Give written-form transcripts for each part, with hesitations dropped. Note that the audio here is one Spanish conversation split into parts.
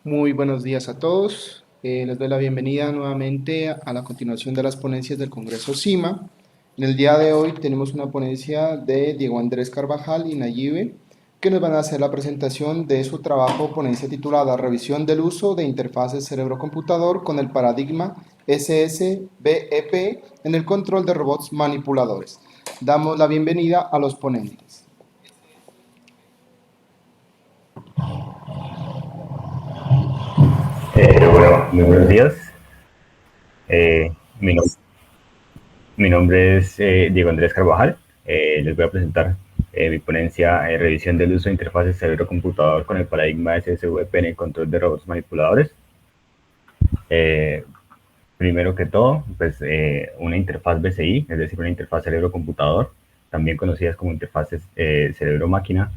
Muy buenos días a todos. Les doy la bienvenida nuevamente a la continuación de las ponencias del Congreso CIMA. En el día de hoy tenemos una ponencia de Diego Andrés Carvajal y Nayibe, que nos van a hacer la presentación de su trabajo ponencia titulada Revisión del uso de interfaces cerebro-computador con el paradigma SSBEP en el control de robots manipuladores. Damos la bienvenida a los ponentes. Bueno, muy buenos días. Eh, mi, nom- Mi nombre es Diego Andrés Carvajal. Les voy a presentar mi ponencia Revisión del uso de interfaces cerebro-computador con el paradigma SSVP en el control de robots manipuladores. Eh, Primero que todo, pues una interfaz BCI, es decir, una interfaz cerebro-computador, también conocidas como interfaces cerebro-máquina,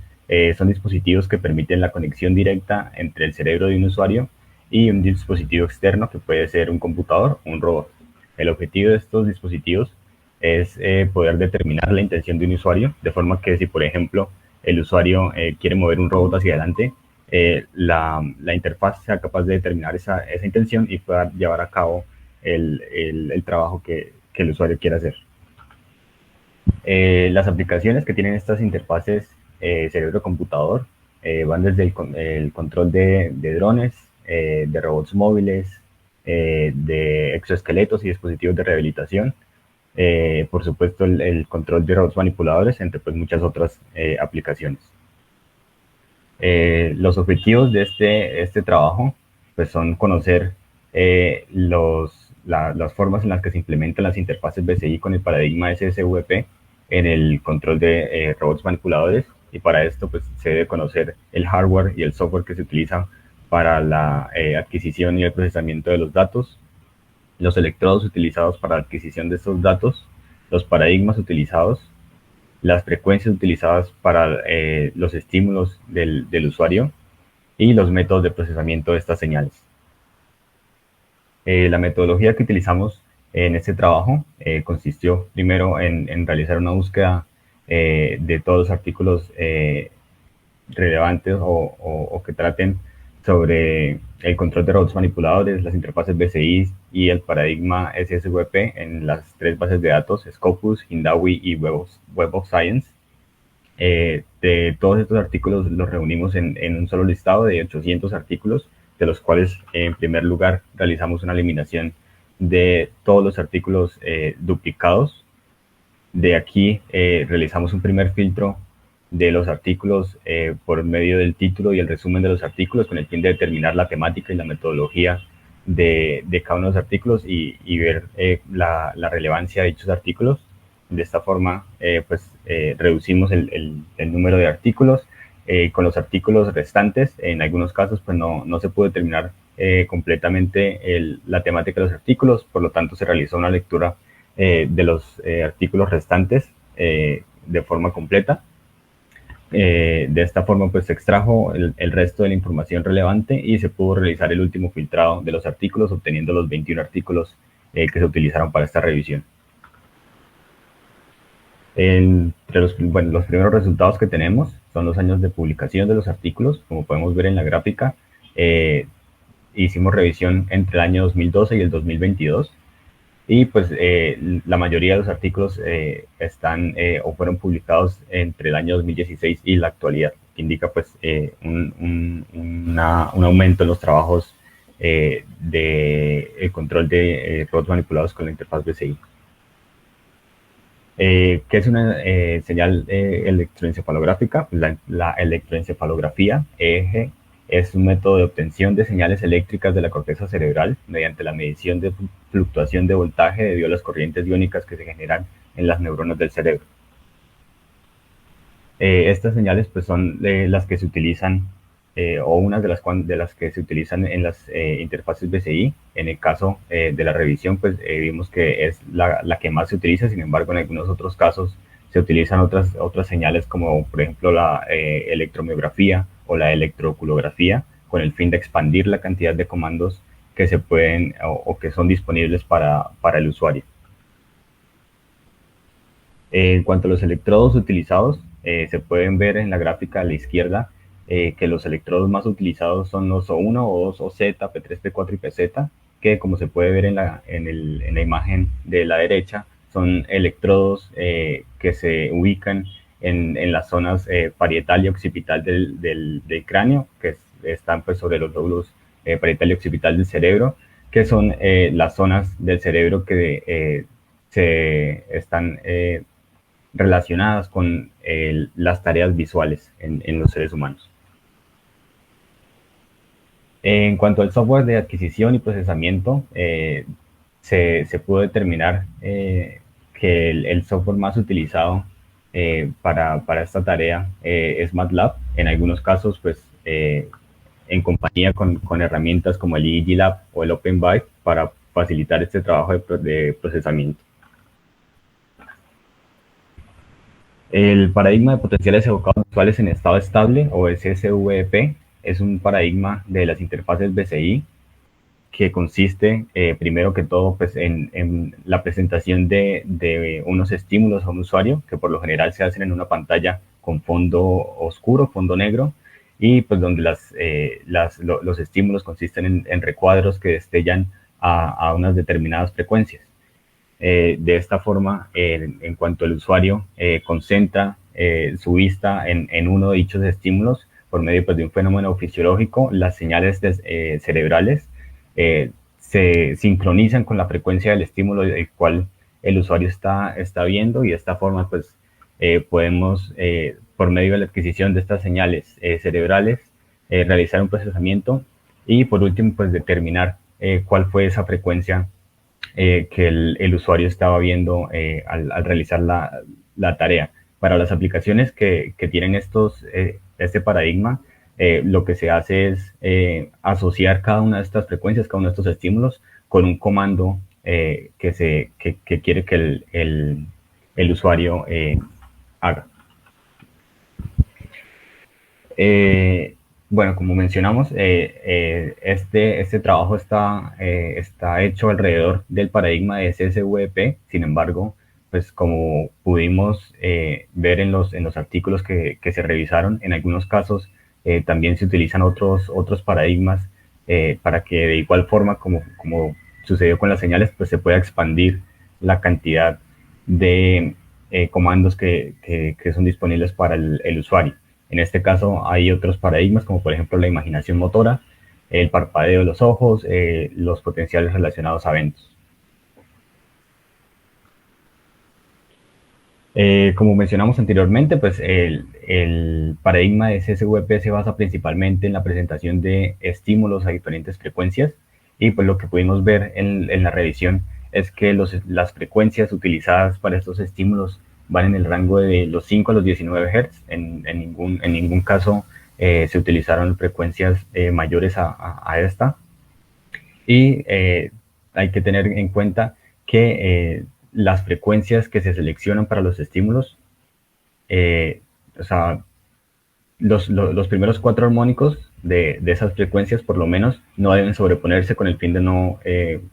son dispositivos que permiten la conexión directa entre el cerebro de un usuario y un dispositivo externo que puede ser un computador o un robot. El objetivo de estos dispositivos es poder determinar la intención de un usuario, de forma que si, por ejemplo, el usuario quiere mover un robot hacia adelante, la interfaz sea capaz de determinar esa intención y pueda llevar a cabo el trabajo que el usuario quiera hacer. Las aplicaciones que tienen estas interfaces cerebro-computador van desde el control de drones, de robots móviles, de exoesqueletos y dispositivos de rehabilitación, por supuesto el control de robots manipuladores, entre pues muchas otras aplicaciones. Los objetivos de este trabajo pues, son conocer las formas en las que se implementan las interfaces BCI con el paradigma SSVP en el control de robots manipuladores, y para esto pues, se debe conocer el hardware y el software que se utiliza para la adquisición y el procesamiento de los datos, los electrodos utilizados para la adquisición de estos datos, los paradigmas utilizados, las frecuencias utilizadas para los estímulos del usuario y los métodos de procesamiento de estas señales. La metodología que utilizamos en este trabajo consistió primero en realizar una búsqueda de todos los artículos relevantes o que traten sobre el control de robots manipuladores, las interfaces BCI y el paradigma SSVP en las tres bases de datos, Scopus, Hindawi y Web of Science. De todos estos artículos los reunimos en un solo listado de 800 artículos, de los cuales en primer lugar realizamos una eliminación de todos los artículos duplicados. De aquí realizamos un primer filtro de los artículos por medio del título y el resumen de los artículos, con el fin de determinar la temática y la metodología de cada uno de los artículos y ver la relevancia de dichos artículos. De esta forma, reducimos el número de artículos. Con los artículos restantes, en algunos casos, pues no se pudo determinar completamente la temática de los artículos, por lo tanto se realizó una lectura de los artículos restantes de forma completa. De esta forma pues se extrajo el resto de la información relevante y se pudo realizar el último filtrado de los artículos, obteniendo los 21 artículos que se utilizaron para esta revisión. Entre los primeros resultados que tenemos son los años de publicación de los artículos. Como podemos ver en la gráfica, hicimos revisión entre el año 2012 y el 2022. Y pues la mayoría de los artículos están o fueron publicados entre el año 2016 y la actualidad, que indica pues un aumento en los trabajos de el control de robots manipulados con la interfaz BCI. ¿Qué es una señal electroencefalográfica? Pues la electroencefalografía, EEG, es un método de obtención de señales eléctricas de la corteza cerebral mediante la medición de fluctuación de voltaje debido a las corrientes iónicas que se generan en las neuronas del cerebro. Estas señales pues, son las que se utilizan o unas de las que se utilizan en las interfaces BCI. En el caso de la revisión, pues vimos que es la que más se utiliza. Sin embargo, en algunos otros casos se utilizan otras señales como por ejemplo la electromiografía o la electroculografía, con el fin de expandir la cantidad de comandos que se pueden o que son disponibles para el usuario. En cuanto a los electrodos utilizados, se pueden ver en la gráfica a la izquierda que los electrodos más utilizados son los O1, O2, OZ, P3, P4 y PZ, que como se puede ver en la imagen de la derecha, son electrodos que se ubican en las zonas parietal y occipital del cráneo, que están pues sobre los lóbulos parietal y occipital del cerebro, que son las zonas del cerebro que se están relacionadas con las tareas visuales en los seres humanos. En cuanto al software de adquisición y procesamiento, se pudo determinar que el software más utilizado para esta tarea es MATLAB. En algunos casos, pues, en compañía con herramientas como el EEG Lab o el OpenVibe para facilitar este trabajo de procesamiento. El paradigma de potenciales evocados visuales en estado estable, o SSVP, es un paradigma de las interfaces BCI que consiste, primero que todo, pues, en la presentación de unos estímulos a un usuario, que por lo general se hacen en una pantalla con fondo oscuro, fondo negro, y pues donde los estímulos consisten en recuadros que destellan a unas determinadas frecuencias. De esta forma, en cuanto el usuario concentra su vista en uno de dichos estímulos, por medio pues, de un fenómeno fisiológico, las señales cerebrales se sincronizan con la frecuencia del estímulo del cual el usuario está viendo, y de esta forma pues, podemos, por medio de la adquisición de estas señales cerebrales, realizar un procesamiento y por último pues, determinar cuál fue esa frecuencia que el usuario estaba viendo al realizar la tarea. Para las aplicaciones que tienen este paradigma, lo que se hace es asociar cada una de estas frecuencias, cada uno de estos estímulos, con un comando que quiere que el usuario haga. Bueno, como mencionamos, este trabajo está hecho alrededor del paradigma de SSVP. Sin embargo, pues como pudimos ver en los artículos que se revisaron, en algunos casos también se utilizan otros paradigmas para que de igual forma como sucedió con las señales, pues se pueda expandir la cantidad de comandos que son disponibles para el usuario. En este caso hay otros paradigmas como por ejemplo la imaginación motora, el parpadeo de los ojos, los potenciales relacionados a eventos. Como mencionamos anteriormente, pues el paradigma de SSVP se basa principalmente en la presentación de estímulos a diferentes frecuencias, y pues lo que pudimos ver en la revisión es que las frecuencias utilizadas para estos estímulos van en el rango de los 5 a los 19 Hz. En ningún caso se utilizaron frecuencias mayores a esta. Y hay que tener en cuenta que las frecuencias que se seleccionan para los estímulos, o sea, los primeros 4 armónicos de esas frecuencias por lo menos no deben sobreponerse, con el fin de no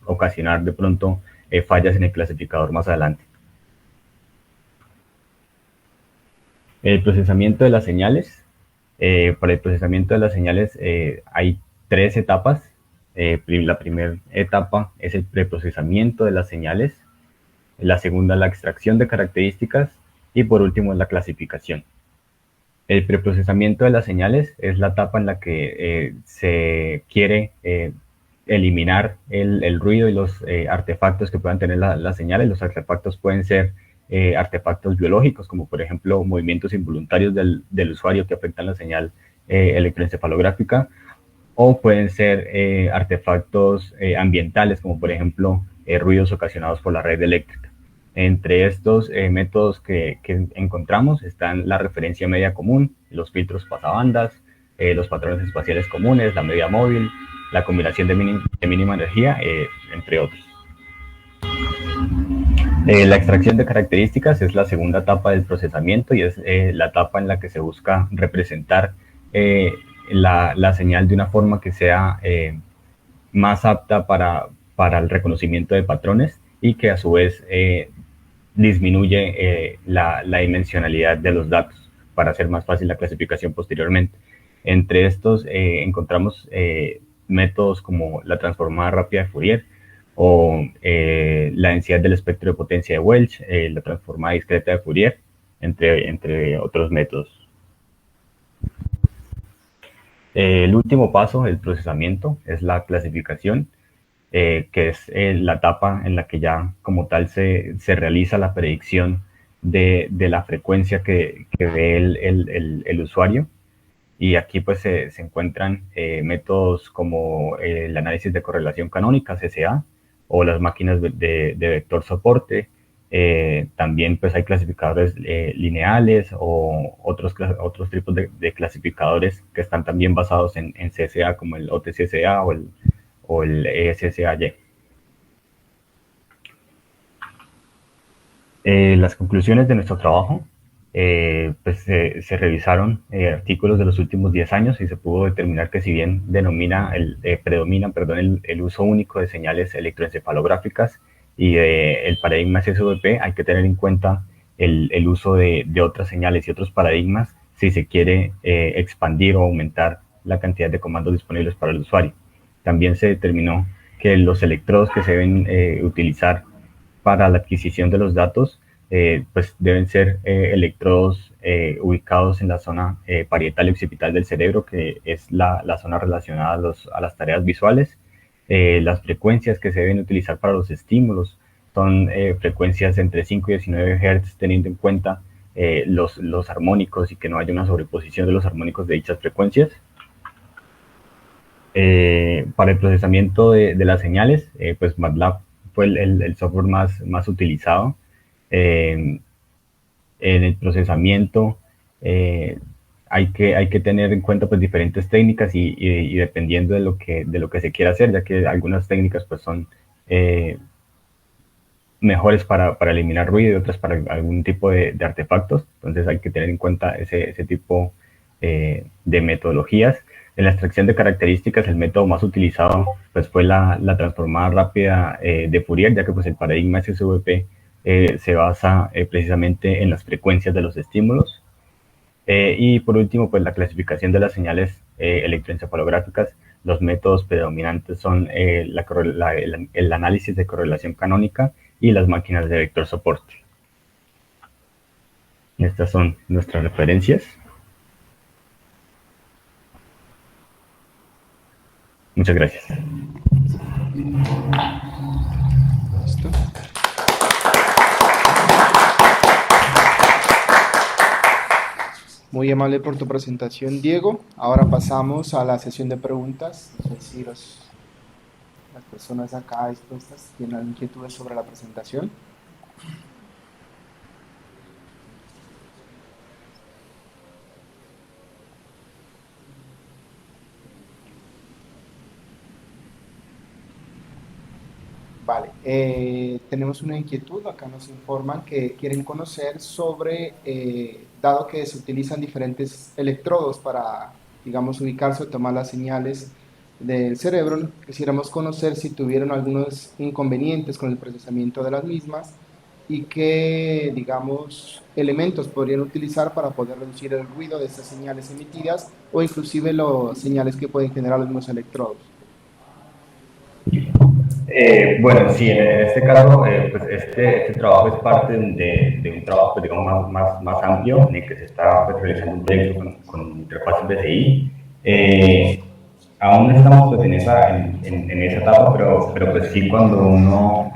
ocasionar de pronto fallas en el clasificador más adelante. El procesamiento de las señales. Para el procesamiento de las señales hay 3 etapas. La primera etapa es el preprocesamiento de las señales, la segunda la extracción de características y por último la clasificación. El preprocesamiento de las señales es la etapa en la que se quiere eliminar el ruido y los artefactos que puedan tener las señales. Los artefactos pueden ser artefactos biológicos, como por ejemplo movimientos involuntarios del usuario que afectan la señal electroencefalográfica, o pueden ser artefactos ambientales, como por ejemplo ruidos ocasionados por la red eléctrica. Entre estos métodos que encontramos están la referencia media común, los filtros pasabandas, los patrones espaciales comunes, la media móvil, la combinación de mínima energía, entre otros. La extracción de características es la segunda etapa del procesamiento, y es la etapa en la que se busca representar la señal de una forma que sea más apta para el reconocimiento de patrones, y que a su vez disminuye la dimensionalidad de los datos para hacer más fácil la clasificación posteriormente. Entre estos encontramos métodos como la transformada rápida de Fourier o la densidad del espectro de potencia de Welch, la transformada discreta de Fourier, entre otros métodos. El último paso, el procesamiento, es la clasificación, que es la etapa en la que ya como tal se realiza la predicción de la frecuencia que ve el usuario. Y aquí pues se encuentran métodos como el análisis de correlación canónica, CCA, o las máquinas de vector soporte. También pues hay clasificadores lineales o otros tipos de clasificadores que están también basados en CCA, como el OTCCA o el ESSAY. Las conclusiones de nuestro trabajo, pues se revisaron artículos de los últimos 10 años y se pudo determinar que si bien predomina el uso único de señales electroencefalográficas y el paradigma SSVP, hay que tener en cuenta el uso de otras señales y otros paradigmas si se quiere expandir o aumentar la cantidad de comandos disponibles para el usuario. También se determinó que los electrodos que se deben utilizar para la adquisición de los datos, pues deben ser electrodos ubicados en la zona parietal y occipital del cerebro, que es la zona relacionada a las tareas visuales. Las frecuencias que se deben utilizar para los estímulos son frecuencias entre 5 y 19 Hz, teniendo en cuenta los armónicos y que no haya una sobreposición de los armónicos de dichas frecuencias. Para el procesamiento de las señales, pues MATLAB fue el software más utilizado. En el procesamiento hay que tener en cuenta pues diferentes técnicas y dependiendo de lo que se quiera hacer, ya que algunas técnicas pues son mejores para eliminar ruido y otras para algún tipo de artefactos. Entonces hay que tener en cuenta ese tipo de metodologías. En la extracción de características, el método más utilizado pues, fue la transformada rápida de Fourier, ya que pues, el paradigma SSVP se basa precisamente en las frecuencias de los estímulos. Y por último, pues la clasificación de las señales electroencefalográficas. Los métodos predominantes son el análisis de correlación canónica y las máquinas de vector soporte. Estas son nuestras referencias. Muchas gracias. ¿Listo? Muy amable por tu presentación, Diego. Ahora pasamos a la sesión de preguntas. No sé si las personas acá expuestas tienen inquietudes sobre la presentación. Vale, tenemos una inquietud, acá nos informan que quieren conocer sobre, dado que se utilizan diferentes electrodos para, digamos, ubicarse o tomar las señales del cerebro, quisiéramos conocer si tuvieron algunos inconvenientes con el procesamiento de las mismas y qué, digamos, elementos podrían utilizar para poder reducir el ruido de estas señales emitidas o inclusive las señales que pueden generar los mismos electrodos. Bueno, sí, en este caso, pues este trabajo es parte de un trabajo, pues, digamos, más amplio, en el que se está pues, realizando un proyecto con interfaces BCI. Aún no estamos pues, en esa etapa, pero pues sí cuando uno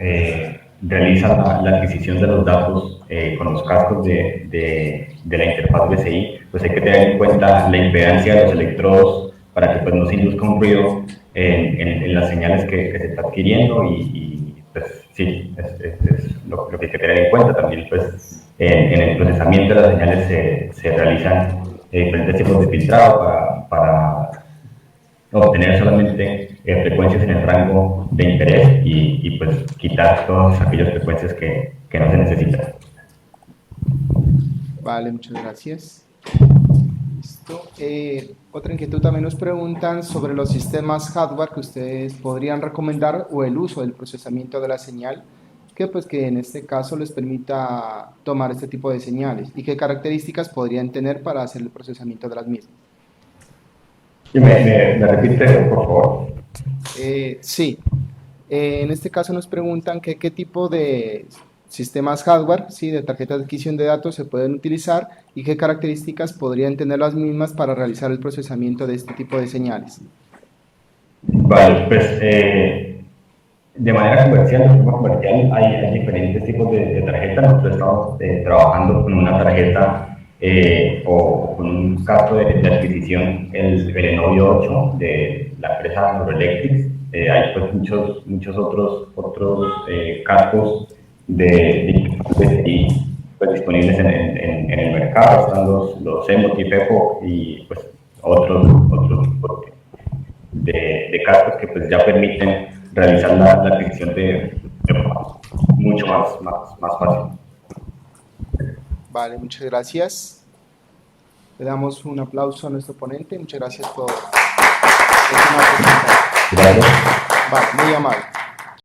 realiza la adquisición de los datos con los cascos de la interfaz BCI, pues hay que tener en cuenta la impedancia de los electrodos para que pues, no se induzca un ruido en las señales que se está adquiriendo y pues sí, es lo que hay que tener en cuenta. También pues en el procesamiento de las señales se realizan diferentes tipos de filtrado para obtener solamente frecuencias en el rango de interés y pues quitar todas aquellas frecuencias que no se necesitan. Vale, muchas gracias. Listo. Otra inquietud también nos preguntan sobre los sistemas hardware que ustedes podrían recomendar o el uso del procesamiento de la señal, que en este caso les permita tomar este tipo de señales y qué características podrían tener para hacer el procesamiento de las mismas. ¿Y me repite eso, por favor? Sí. En este caso nos preguntan que qué tipo de sistemas hardware, ¿sí? De tarjetas de adquisición de datos se pueden utilizar y qué características podrían tener las mismas para realizar el procesamiento de este tipo de señales. Vale, pues de manera comercial, de forma comercial, hay diferentes tipos de tarjetas. Nosotros estamos trabajando con una tarjeta o con un casco de adquisición, el Enovio 8 de la empresa Neuroelectric. Hay pues muchos otros cascos de BCI pues, disponibles en el mercado. Están los Emotiv, Epoch y pues otros tipos de cascos que pues ya permiten realizar la adquisición de forma mucho más fácil. Vale, muchas gracias. Le damos un aplauso a nuestro ponente. Muchas gracias por una presentación. Gracias. Vale, muy amable.